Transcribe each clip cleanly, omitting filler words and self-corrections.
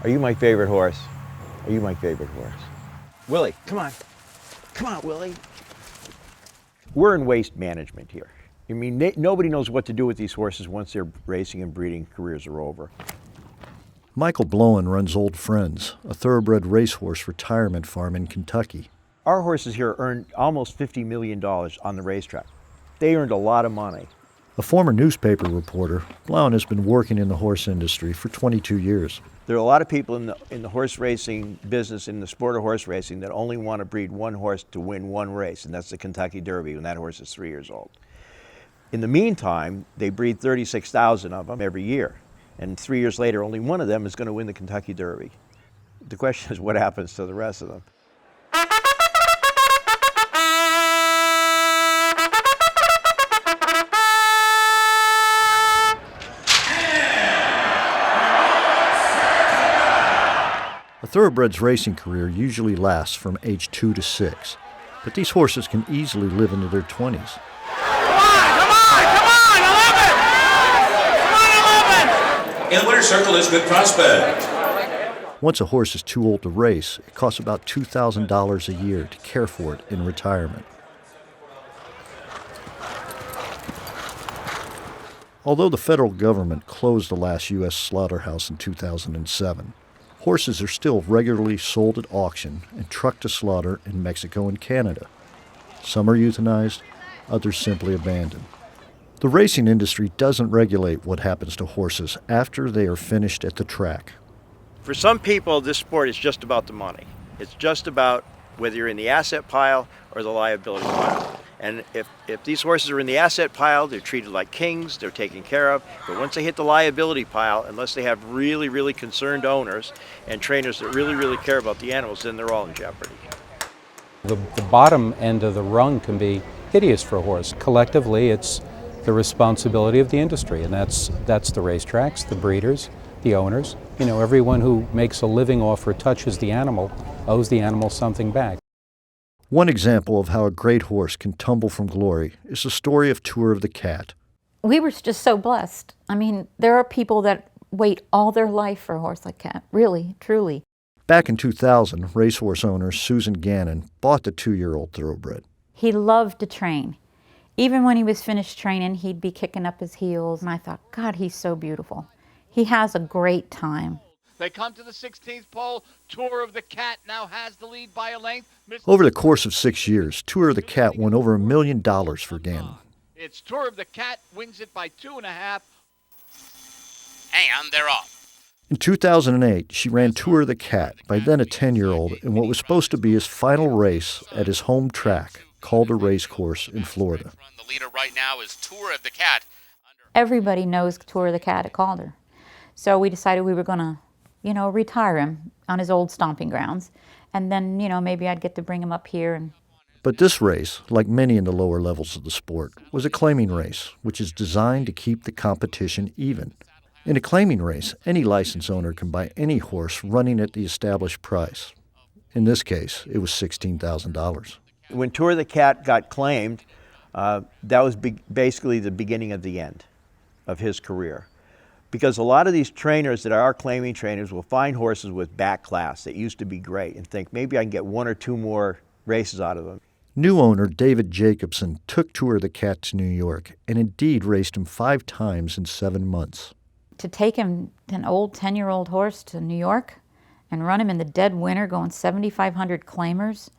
Are you my favorite horse? Are you my favorite horse? Willie, come on. Come on, Willie. We're in waste management here. I mean, nobody knows what to do with these horses once their racing and breeding careers are over. Michael Blowen runs Old Friends, a thoroughbred racehorse retirement farm in Kentucky. Our horses here earned almost $50 million on the racetrack. They earned a lot of money. A former newspaper reporter, Blowen has been working in the horse industry for 22 years. There are a lot of people in the horse racing business, in the sport of horse racing, that only want to breed one horse to win one race, and that's the Kentucky Derby when that horse is 3 years old. In the meantime, they breed 36,000 of them every year, and 3 years later, only one of them is going to win the Kentucky Derby. The question is, what happens to the rest of them? A thoroughbred's racing career usually lasts from age 2 to 6, but these horses can easily live into their 20s. In the winner's circle is Good Prospect. Once a horse is too old to race, it costs about $2,000 a year to care for it in retirement. Although the federal government closed the last U.S. slaughterhouse in 2007, horses are still regularly sold at auction and trucked to slaughter in Mexico and Canada. Some are euthanized, others simply abandoned. The racing industry doesn't regulate what happens to horses after they are finished at the track. For some people, this sport is just about the money. It's just about whether you're in the asset pile or the liability pile. And if these horses are in the asset pile, they're treated like kings, they're taken care of. But once they hit the liability pile, unless they have really, really concerned owners and trainers that really, really care about the animals, then they're all in jeopardy. The bottom end of the rung can be hideous for a horse. Collectively, it's the responsibility of the industry, and that's the racetracks, the breeders, the owners. You know, everyone who makes a living off or touches the animal owes the animal something back. One example of how a great horse can tumble from glory is the story of Tour of the Cat. We were just so blessed. I mean, there are people that wait all their life for a horse like Cat, really, truly. Back in 2000, racehorse owner Susan Gannon bought the 2-year-old thoroughbred. He loved to train. Even when he was finished training, he'd be kicking up his heels, and I thought, God, he's so beautiful. He has a great time. They come to the 16th pole. Tour of the Cat now has the lead by a length. Over the course of 6 years, Tour of the Cat won over $1 million for Gannon. It's Tour of the Cat, wins it by 2.5. And they're off. In 2008, she ran Tour of the Cat, by then a 10-year-old, in what was supposed to be his final race at his home track, Calder Racecourse in Florida. The leader right now is Tour of the Cat. Everybody knows Tour of the Cat at Calder. So we decided we were going to, retire him on his old stomping grounds. And then, maybe I'd get to bring him up here. But this race, like many in the lower levels of the sport, was a claiming race, which is designed to keep the competition even. In a claiming race, any license owner can buy any horse running at the established price. In this case, it was $16,000. When Tour of the Cat got claimed, that was basically the beginning of the end of his career. Because a lot of these trainers that are claiming trainers will find horses with back class that used to be great and think maybe I can get 1 or 2 more races out of them. New owner David Jacobson took Tour of the Cat to New York and indeed raced him 5 times in 7 months. To take him, an old 10-year-old horse, to New York and run him in the dead winter going 7,500 claimers,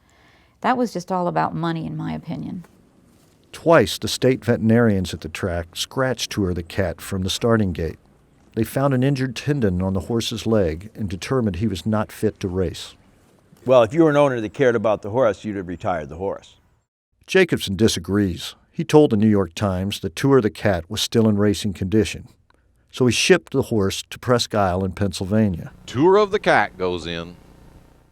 that was just all about money, in my opinion. Twice, the state veterinarians at the track scratched Tour of the Cat from the starting gate. They found an injured tendon on the horse's leg and determined he was not fit to race. Well, if you were an owner that cared about the horse, you'd have retired the horse. Jacobson disagrees. He told the New York Times that Tour of the Cat was still in racing condition. So he shipped the horse to Presque Isle in Pennsylvania. Tour of the Cat goes in.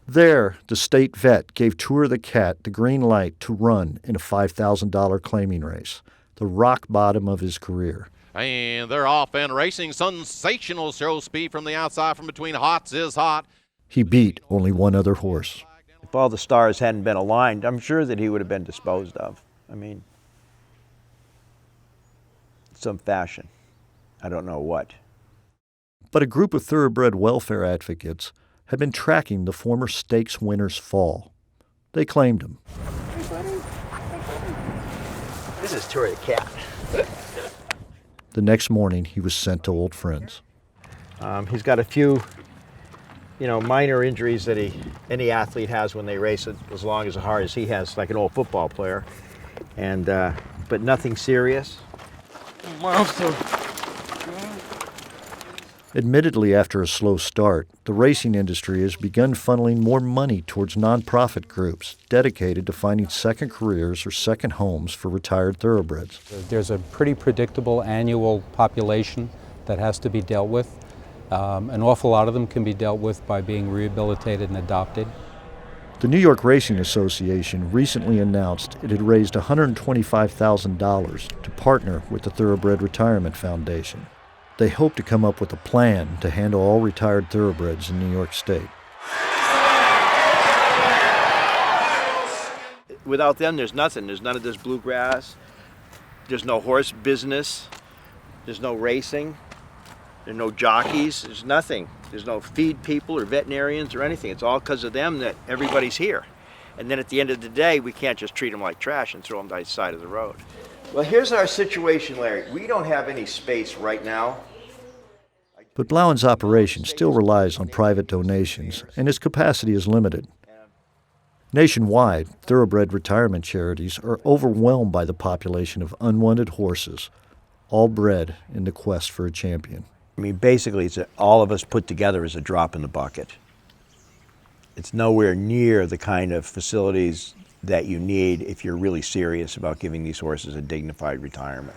There, the state vet gave Tour of the Cat the green light to run in a $5,000 claiming race, the rock bottom of his career. And they're off and racing. Sensational show speed from the outside from between. Hots is hot. He beat only one other horse. If all the stars hadn't been aligned, I'm sure that he would have been disposed of. I mean, some fashion. I don't know what. But a group of thoroughbred welfare advocates had been tracking the former stakes winner's fall. They claimed him. This is Tour of the Cat. The next morning, he was sent to old friends. He's got a few, minor injuries that any athlete has when they race it, as long as hard as he has, like an old football player, but nothing serious. Monster. Admittedly, after a slow start, the racing industry has begun funneling more money towards nonprofit groups dedicated to finding second careers or second homes for retired thoroughbreds. There's a pretty predictable annual population that has to be dealt with. An awful lot of them can be dealt with by being rehabilitated and adopted. The New York Racing Association recently announced it had raised $125,000 to partner with the Thoroughbred Retirement Foundation. They hope to come up with a plan to handle all retired thoroughbreds in New York State. Without them, there's nothing. There's none of this bluegrass. There's no horse business. There's no racing. There's no jockeys. There's nothing. There's no feed people or veterinarians or anything. It's all because of them that everybody's here. And then at the end of the day, we can't just treat them like trash and throw them by the side of the road. Well, here's our situation, Larry. We don't have any space right now. But Blauen's operation still relies on private donations, and his capacity is limited. Nationwide, thoroughbred retirement charities are overwhelmed by the population of unwanted horses, all bred in the quest for a champion. I mean, basically, all of us put together is a drop in the bucket. It's nowhere near the kind of facilities that you need if you're really serious about giving these horses a dignified retirement.